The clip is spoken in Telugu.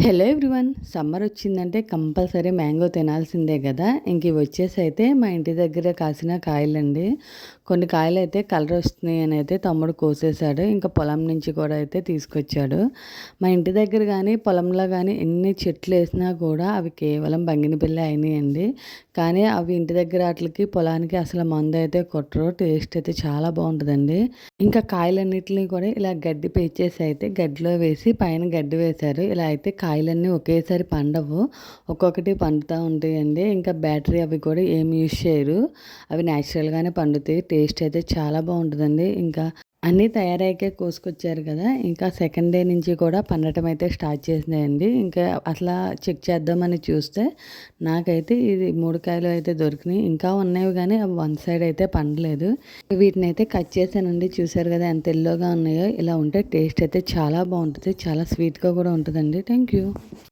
హలో ఎవ్రీవన్, సమ్మర్ వచ్చిందంటే కంపల్సరీ మ్యాంగో తినాల్సిందే కదా. ఇంక ఇవి వచ్చేసి అయితే మా ఇంటి దగ్గర కాసిన కాయలండి. కొన్ని కాయలు అయితే కలర్ వస్తున్నాయి అని అయితే తమ్ముడు కోసేశాడు. ఇంకా పొలం నుంచి కూడా అయితే తీసుకొచ్చాడు. మా ఇంటి దగ్గర కానీ పొలంలో కానీ ఎన్ని చెట్లు వేసినా కూడా అవి కేవలం బంగినపల్లి అయినాయండి. కానీ అవి ఇంటి దగ్గర వాటికి పొలానికి అసలు మందు అయితే కొట్టరు. టేస్ట్ అయితే చాలా బాగుంటుందండి. ఇంకా కాయలన్నిటిని కూడా ఇలా గడ్డి పేచేసి అయితే గడ్డిలో వేసి పైన గడ్డి వేశారు. ఇలా అయితే కాయలన్నీ ఒకేసారి పండవు, ఒక్కొక్కటి పండుతూ ఉంటాయండి. ఇంకా బ్యాటరీ అవి కూడా ఏమి యూజ్ చేయరు, అవి న్యాచురల్గానే పండుతాయి. టేస్ట్ అయితే చాలా బాగుంటుందండి. ఇంకా అన్నీ తయారయ్యాకే కోసుకొచ్చారు కదా, ఇంకా సెకండ్ డే నుంచి కూడా పండటం అయితే స్టార్ట్ చేసినాయండి. ఇంకా అట్లా చెక్ చేద్దామని చూస్తే నాకైతే ఇది 3 కాయలు అయితే దొరికినాయి. ఇంకా ఉన్నాయి కానీ అవి వన్ సైడ్ అయితే పండలేదు. వీటిని అయితే కట్ చేశానండి. చూసారు కదా ఎంత ఎల్లోగా ఉన్నాయో. ఇలా ఉంటే టేస్ట్ అయితే చాలా బాగుంటుంది, చాలా స్వీట్గా కూడా ఉంటుందండి. Thank you.